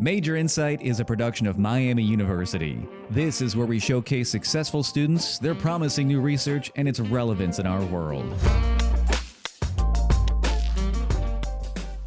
Major Insight is a production of Miami University. This is where we showcase successful students, their promising new research, and its relevance in our world.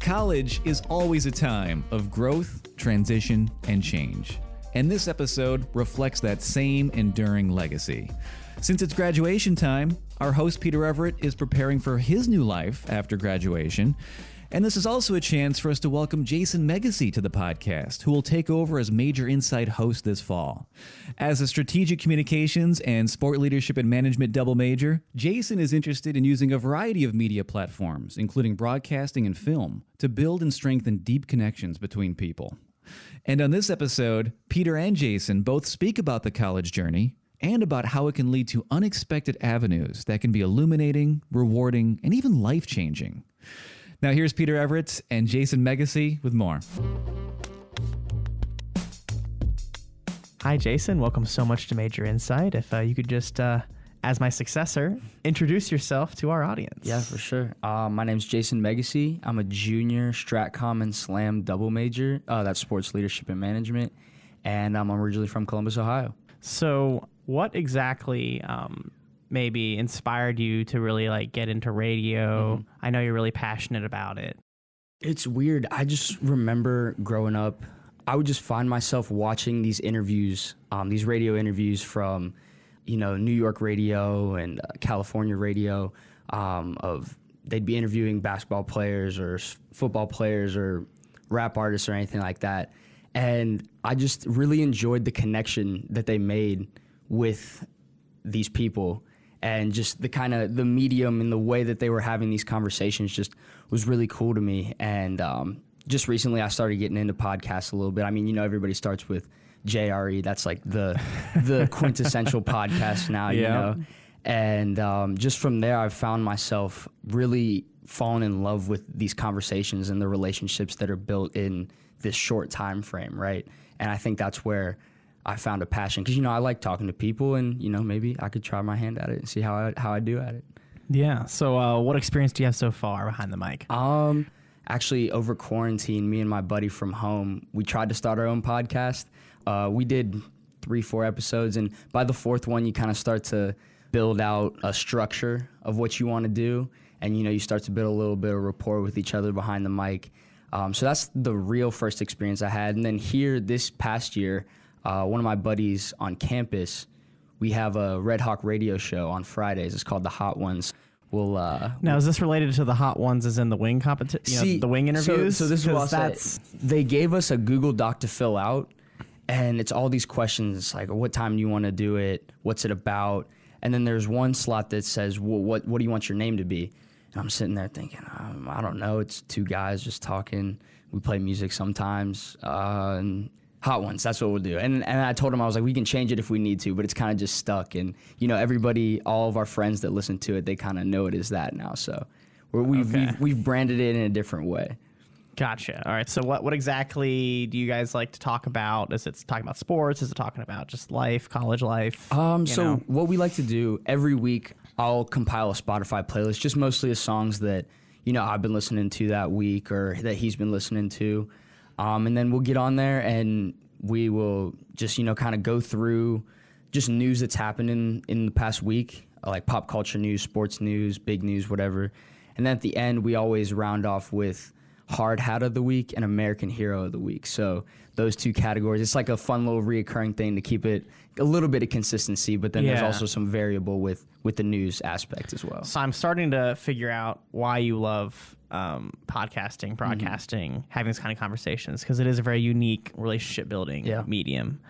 College is always a time of growth, transition, and change. And this episode reflects that same enduring legacy. Since it's graduation time, our host Peter Everett is preparing for his new life after graduation. And this is also a chance for us to welcome Jason Meggyesy to the podcast, who will take over as Major Insight host this fall. As a strategic communications and sport leadership and management double major, Jason is interested in using a variety of media platforms, including broadcasting and film, to build and strengthen deep connections between people. And on this episode, Peter and Jason both speak about the college journey and about how it can lead to unexpected avenues that can be illuminating, rewarding, and even life-changing. Now here's Peter Everett and Jason Meggyesy with more. Hi, Jason. Welcome so much to Major Insight. If you could just, as my successor, introduce yourself to our audience. Yeah, for sure. My name's Jason Meggyesy. I'm a junior Stratcom and Slam double major. That's sports leadership and management. And I'm originally from Columbus, Ohio. So what exactly maybe inspired you to really get into radio? I know you're really passionate about it. It's weird. I just remember growing up, I would just find myself watching these interviews, these radio interviews from, New York radio and California radio, they'd be interviewing basketball players or football players or rap artists or anything like that. And I just really enjoyed the connection that they made with these people. And just the medium and the way that they were having these conversations just was really cool to me. And just recently I started getting into podcasts a little bit. I mean, everybody starts with JRE. That's like the quintessential podcast now, you know. And just from there, I've found myself really falling in love with these conversations and the relationships that are built in this short time frame, right? And I think that's where I found a passion because, I like talking to people and, maybe I could try my hand at it and see how I do at it. Yeah. So what experience do you have so far behind the mic? Actually, over quarantine, me and my buddy from home, we tried to start our own podcast. We did 3-4 episodes. And by the fourth one, you kind of start to build out a structure of what you want to do. And, you start to build a little bit of rapport with each other behind the mic. So that's the real first experience I had. And then here this past year, one of my buddies on campus, we have a RedHawk radio show on Fridays. It's called The Hot Ones. Now, is this related to the Hot Ones as in the wing competition, the wing interviews? So this is what they gave us a Google Doc to fill out, and it's all these questions like, what time do you want to do it? What's it about? And then there's one slot that says, well, what do you want your name to be? And I'm sitting there thinking, I don't know. It's two guys just talking. We play music sometimes, and Hot Ones, that's what we'll do. And I told him, I was like, we can change it if we need to, but it's kind of just stuck. And, everybody, all of our friends that listen to it, they kind of know it is that now. So we've branded it in a different way. Gotcha. All right. So what exactly do you guys like to talk about? Is it talking about sports? Is it talking about just life, college life? So what we like to do every week, I'll compile a Spotify playlist, just mostly of songs that, I've been listening to that week or that he's been listening to. And then we'll get on there and we will just, kind of go through just news that's happened in the past week, like pop culture news, sports news, big news, whatever. And then at the end, we always round off with Hard Hat of the Week and American Hero of the Week. So those two categories, it's like a fun little reoccurring thing to keep it a little bit of consistency, but then there's also some variable with the news aspect as well. So I'm starting to figure out why you love podcasting, broadcasting, having this kind of conversations, because it is a very unique relationship building medium.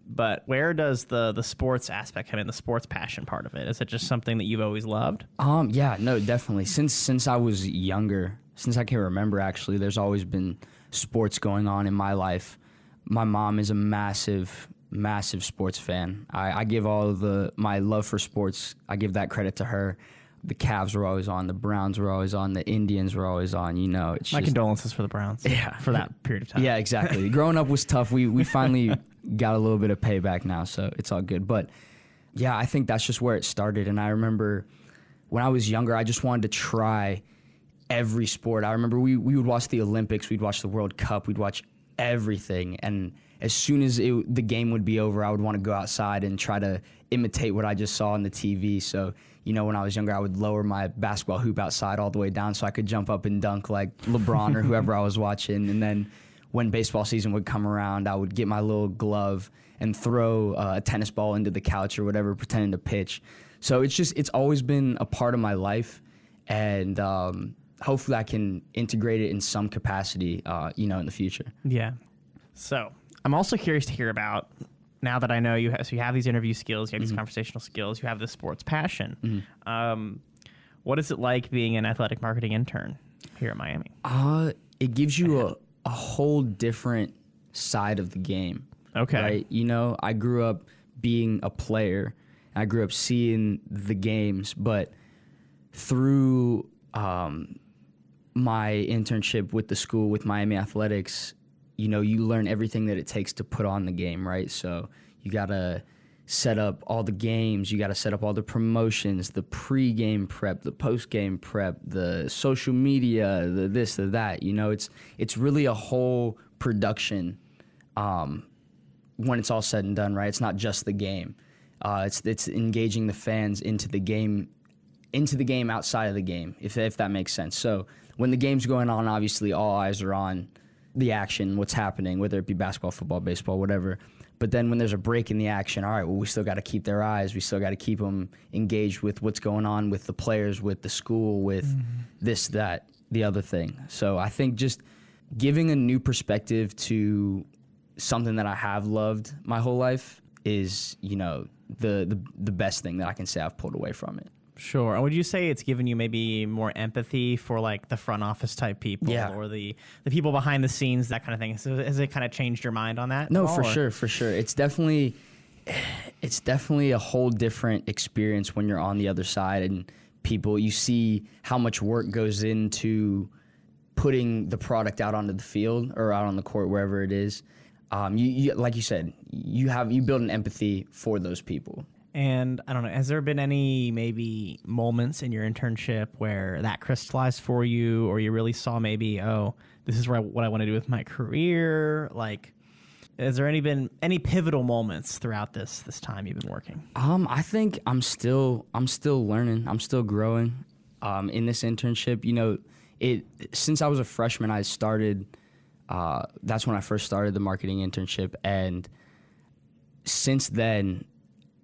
But where does the sports aspect come in, the sports passion part of it? Is it just something that you've always loved? Yeah, no, definitely. Since I was younger, since I can remember, actually, there's always been sports going on in my life. My mom is a massive sports fan. I give all of my love for sports, I give that credit to her. The Cavs were always on, the Browns were always on, the Indians were always on, It's my condolences for the Browns for that period of time. Yeah, exactly. Growing up was tough. We finally got a little bit of payback now, so it's all good. But yeah, I think that's just where it started. And I remember when I was younger, I just wanted to try every sport. I remember we would watch the Olympics, we'd watch the World Cup, we'd watch everything. And as soon as the game would be over, I would want to go outside and try to imitate what I just saw on the TV. So, you know, when I was younger, I would lower my basketball hoop outside all the way down so I could jump up and dunk like LeBron or whoever I was watching. And then when baseball season would come around, I would get my little glove and throw a tennis ball into the couch or whatever, pretending to pitch. So it's always been a part of my life. And hopefully I can integrate it in some capacity, you know, in the future. Yeah. So I'm also curious to hear about, now that I know you have these interview skills, you have these conversational skills, you have this sports passion. What is it like being an athletic marketing intern here at Miami? It gives you a whole different side of the game. Okay. Right? You know, I grew up being a player. I grew up seeing the games, but through my internship with the school, with Miami Athletics, you know, you learn everything that it takes to put on the game, right? So you got to set up all the games, you got to set up all the promotions, the pre-game prep, the post-game prep, the social media, the this, the that. You know, it's really a whole production when it's all said and done, right? It's not just the game. It's engaging the fans into the game outside of the game, if that makes sense. So when the game's going on, obviously all eyes are on the action, what's happening, whether it be basketball, football, baseball, whatever. But then when there's a break in the action, all right, well, we still got to keep their eyes. We still got to keep them engaged with what's going on with the players, with the school, with this, that, the other thing. So I think just giving a new perspective to something that I have loved my whole life is, you know, the best thing that I can say I've pulled away from it. Sure. And would you say it's given you maybe more empathy for like the front office type people or the people behind the scenes, that kind of thing? So has it kind of changed your mind on that? No, for sure. It's definitely a whole different experience when you're on the other side and you see how much work goes into putting the product out onto the field or out on the court, wherever it is. You like you said, you build an empathy for those people. And I don't know, has there been any maybe moments in your internship where that crystallized for you, or you really saw maybe, oh, this is what I want to do with my career? Like, has there been any pivotal moments throughout this time you've been working? I think I'm still learning. I'm still growing in this internship. You know, since I was a freshman, I started. That's when I first started the marketing internship, and since then,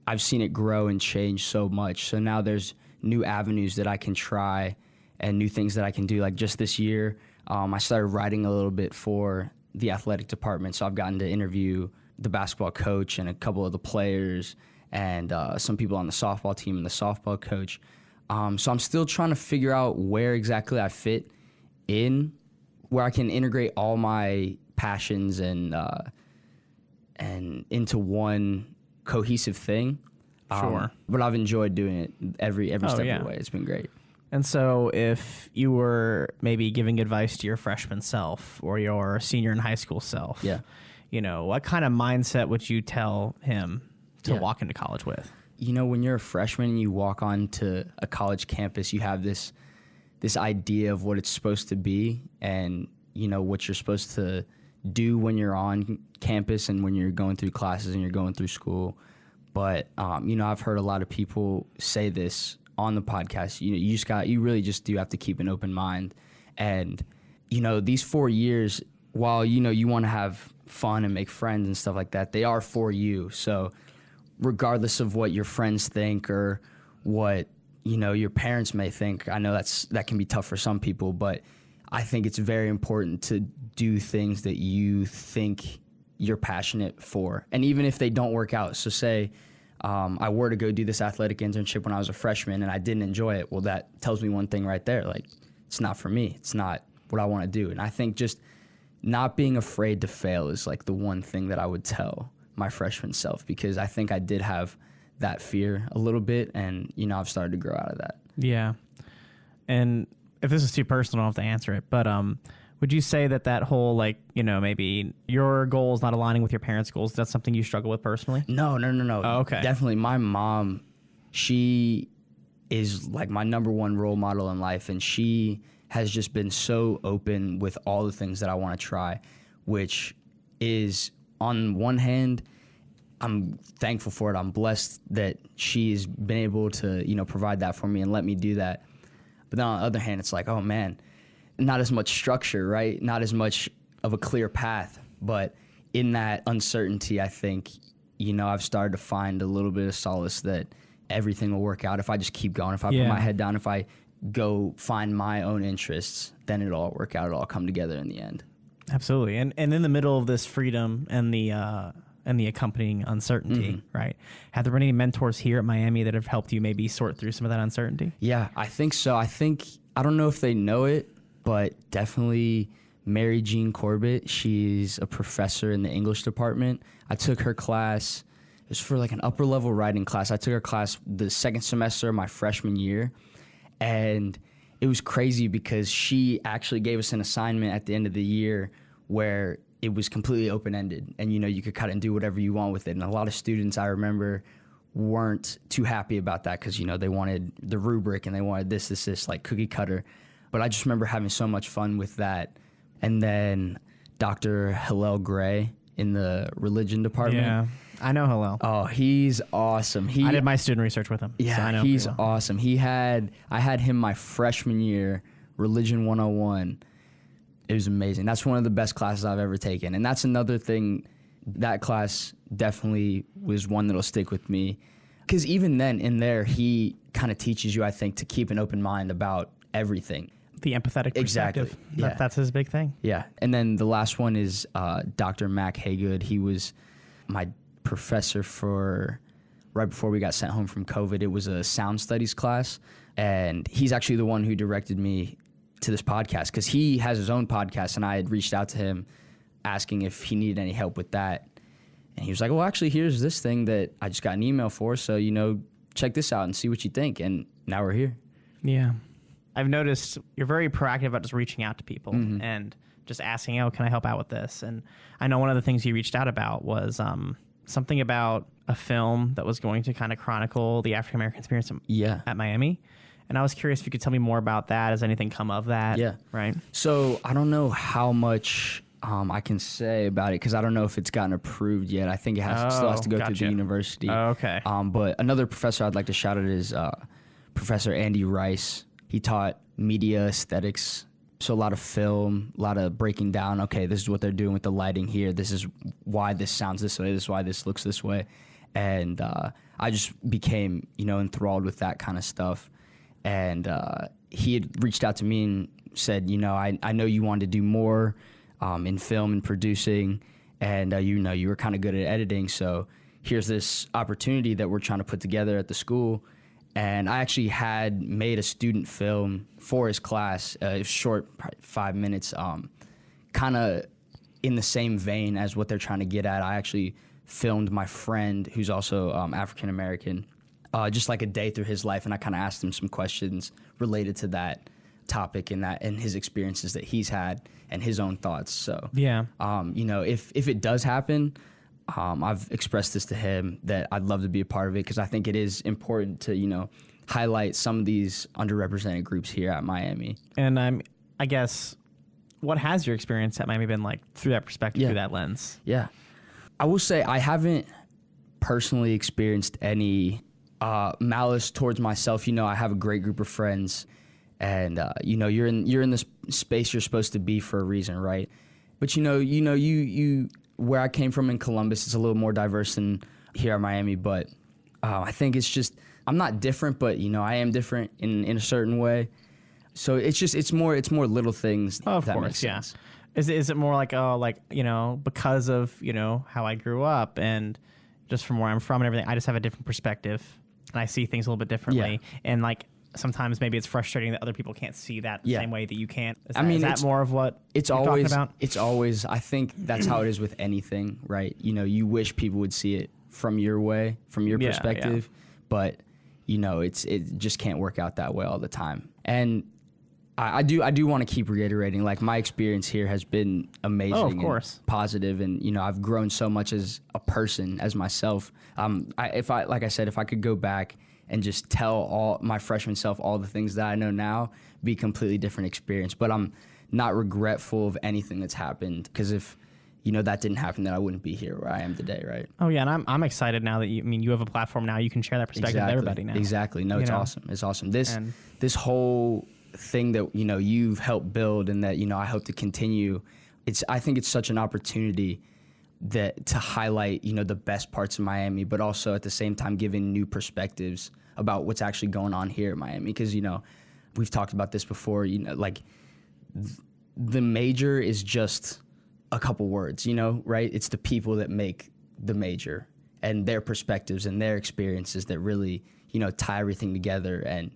I've seen it grow and change so much. So now there's new avenues that I can try and new things that I can do. Like just this year, I started writing a little bit for the athletic department. So I've gotten to interview the basketball coach and a couple of the players and some people on the softball team and the softball coach. So I'm still trying to figure out where exactly I fit in, where I can integrate all my passions and into one cohesive thing. Sure. But I've enjoyed doing it every step of the way. It's been great. And so if you were maybe giving advice to your freshman self or your senior in high school self, you know, what kind of mindset would you tell him to walk into college with? You know, when you're a freshman and you walk onto a college campus, you have this idea of what it's supposed to be and, you know, what you're supposed to do when you're on campus and when you're going through classes and you're going through school. But, you know, I've heard a lot of people say this on the podcast. You really just do have to keep an open mind. And, you know, these 4 years, while, you know, you want to have fun and make friends and stuff like that, they are for you. So regardless of what your friends think or what, you know, your parents may think, I know that can be tough for some people, but I think it's very important to do things that you think you're passionate for. And even if they don't work out, so say I were to go do this athletic internship when I was a freshman and I didn't enjoy it, well, that tells me one thing right there. Like, it's not for me. It's not what I want to do. And I think just not being afraid to fail is like the one thing that I would tell my freshman self, because I think I did have that fear a little bit, and, you know, I've started to grow out of that. Yeah. And if this is too personal, I don't have to answer it, but would you say that whole, like, you know, maybe your goals not aligning with your parents' goals, that's something you struggle with personally? No. Oh, okay. Definitely. My mom, she is like my number one role model in life, and she has just been so open with all the things that I want to try, which is, on one hand, I'm thankful for it. I'm blessed that she's been able to, provide that for me and let me do that. But then on the other hand, it's like, oh man, not as much structure, right? Not as much of a clear path. But in that uncertainty, I think, I've started to find a little bit of solace that everything will work out if I just keep going. If I put my head down, if I go find my own interests, then it'll all work out. It'll all come together in the end. Absolutely. And in the middle of this freedom and the accompanying uncertainty, right? Have there been any mentors here at Miami that have helped you maybe sort through some of that uncertainty? Yeah, I think so. I don't know if they know it, but definitely Mary Jean Corbett. She's a professor in the English department. I took her class. It was for like an upper level writing class. I took her class the second semester of my freshman year. And it was crazy because she actually gave us an assignment at the end of the year where it was completely open-ended. And, you could cut and do whatever you want with it. And a lot of students, I remember, weren't too happy about that because, they wanted the rubric and they wanted this, like cookie cutter. But I just remember having so much fun with that. And then Dr. Hillel Gray in the religion department. Yeah, I know Hillel. Oh, he's awesome. I did my student research with him. Yeah, so I know he's Hillel. awesome. I had him my freshman year, Religion 101. It was amazing. That's one of the best classes I've ever taken. And that's another thing, that class definitely was one that'll stick with me. Because even then, in there, he kind of teaches you, I think, to keep an open mind about everything. The empathetic perspective. Exactly. Yeah. That's his big thing. Yeah. And then the last one is Dr. Mac Haygood. He was my professor for right before we got sent home from COVID. It was a sound studies class. And he's actually the one who directed me to this podcast because he has his own podcast. And I had reached out to him asking if he needed any help with that. And he was like, well, actually, here's this thing that I just got an email for. So, check this out and see what you think. And now we're here. Yeah. I've noticed you're very proactive about just reaching out to people and just asking, oh, can I help out with this? And I know one of the things you reached out about was something about a film that was going to kind of chronicle the African-American experience at Miami. And I was curious if you could tell me more about that. Has anything come of that? Yeah. Right. So I don't know how much I can say about it because I don't know if it's gotten approved yet. I think it still has to go through the university. Okay. But another professor I'd like to shout out is Professor Andy Rice. He taught media aesthetics, so a lot of film, a lot of breaking down, okay, this is what they're doing with the lighting here. This is why this sounds this way. This is why this looks this way. And I just became, enthralled with that kind of stuff. And he had reached out to me and said, I know you wanted to do more in film and producing, and you were kind of good at editing, so here's this opportunity that we're trying to put together at the school. And I actually had made a student film for his class, short, 5 minutes, kind of in the same vein as what they're trying to get at. I actually filmed my friend, who's also African-American, just like a day through his life, and I kind of asked him some questions related to that topic and his experiences that he's had and his own thoughts. So, if it does happen, I've expressed this to him that I'd love to be a part of it because I think it is important to, highlight some of these underrepresented groups here at Miami. And I guess, what has your experience at Miami been like through that perspective, through that lens? Yeah. I will say I haven't personally experienced any malice towards myself. I have a great group of friends, and you're in this space you're supposed to be for a reason, right? But you where I came from in Columbus, it's a little more diverse than here at Miami. But I think it's just I'm not different, but I am different in a certain way. So it's more little things. Oh, of course, yeah. Is it more like because of how I grew up and just from where I'm from and everything, I just have a different perspective and I see things a little bit differently. Yeah. And sometimes maybe it's frustrating that other people can't see that the same way that you can't. Is that more of what you're talking about? It's always, I think that's how it is with anything, right? You wish people would see it from your way, from your perspective, but it just can't work out that way all the time. And I do want to keep reiterating, my experience here has been amazing, of course, and positive, and I've grown so much as a person, as myself. If I could go back and just tell all my freshman self all the things that I know now, be a completely different experience. But I'm not regretful of anything that's happened, because if that didn't happen, then I wouldn't be here where I am today, right? Oh yeah, and I'm excited now that you have a platform now. You can share that perspective with everybody now. Exactly. No, it's awesome. It's awesome. This whole thing that you've helped build and that I hope to continue. I think it's such an opportunity to highlight the best parts of Miami, but also at the same time giving new perspectives about what's actually going on here in Miami. Because we've talked about this before. Like the major is just a couple words, right? It's the people that make the major and their perspectives and their experiences that really, tie everything together. And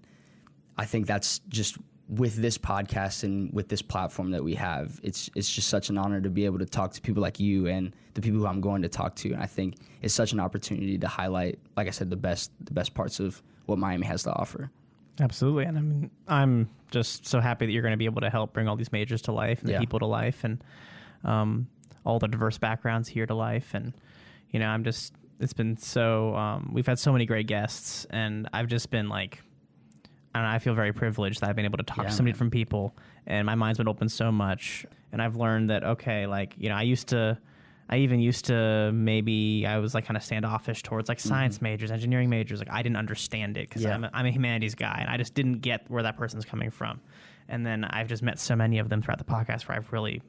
I think that's just with this podcast and with this platform that we have, it's just such an honor to be able to talk to people like you and the people who I'm going to talk to. And I think it's such an opportunity to highlight, like I said, the best parts of what Miami has to offer. Absolutely. And I'm just so happy that you're going to be able to help bring all these majors to life and the people to life and all the diverse backgrounds here to life. And, it's been so, we've had so many great guests, and I've just been like, I feel very privileged that I've been able to talk to so many different people, and my mind's been open so much. And I've learned that, okay, like, I even used to maybe I was like kind of standoffish towards like science majors, engineering majors. Like I didn't understand it because I'm a humanities guy, and I just didn't get where that person's coming from. And then I've just met so many of them throughout the podcast where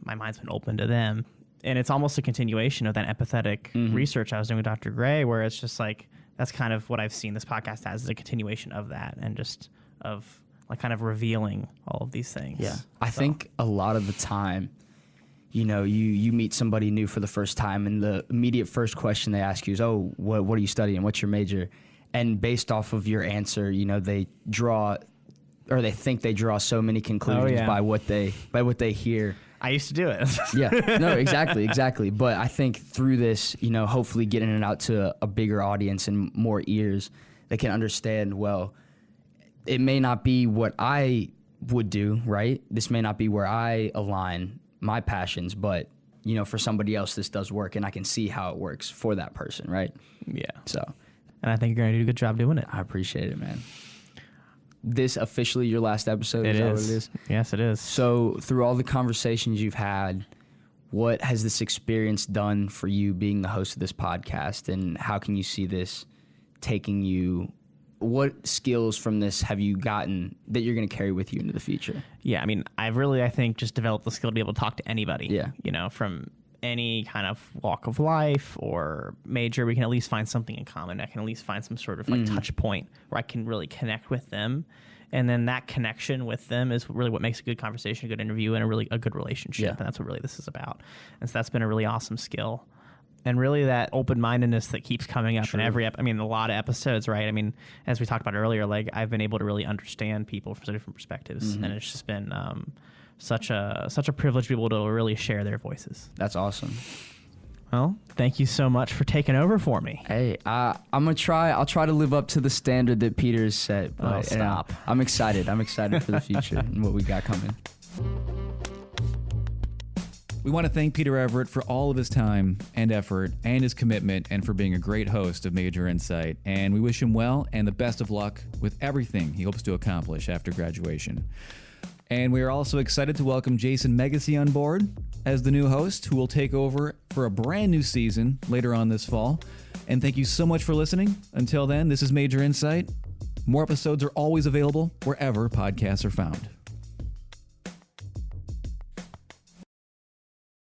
my mind's been open to them. And it's almost a continuation of that empathetic research I was doing with Dr. Gray, where it's just like, that's kind of what I've seen this podcast as, is a continuation of that, and just of like kind of revealing all of these things. Yeah. I think a lot of the time, you meet somebody new for the first time, and the immediate first question they ask you is, oh, what are you studying? What's your major? And based off of your answer, they draw, or they think they draw so many conclusions by what they hear. I used to do it. Yeah, no, exactly. But I think through this, hopefully getting it out to a bigger audience and more ears, they can understand, well, it may not be what I would do, right? This may not be where I align my passions, but, for somebody else, this does work, and I can see how it works for that person, right? Yeah. So. And I think you're going to do a good job doing it. I appreciate it, man. This officially your last episode? It is. That what it is? Yes, it is. So through all the conversations you've had, what has this experience done for you being the host of this podcast, and how can you see this taking you? What skills from this have you gotten that you're going to carry with you into the future? Yeah, I think just developed the skill to be able to talk to anybody. Yeah. From any kind of walk of life or major, we can at least find something in common. I can at least find some sort of like touch point where I can really connect with them. And then that connection with them is really what makes a good conversation, a good interview, and a good relationship. Yeah. And that's what really this is about. And so that's been a really awesome skill. And really that open-mindedness that keeps coming up in every a lot of episodes, right? As we talked about earlier, like I've been able to really understand people from different perspectives. And it's just been such a privilege to be able to really share their voices. That's awesome. Well, thank you so much for taking over for me. Hey, I'll try to live up to the standard that Peter has set. But, stop. I'm excited for the future and what we got coming. We want to thank Peter Everett for all of his time and effort and his commitment, and for being a great host of Major Insight. And we wish him well and the best of luck with everything he hopes to accomplish after graduation. And we are also excited to welcome Jason Meggyesy on board as the new host, who will take over for a brand new season later on this fall. And thank you so much for listening. Until then, this is Major Insight. More episodes are always available wherever podcasts are found.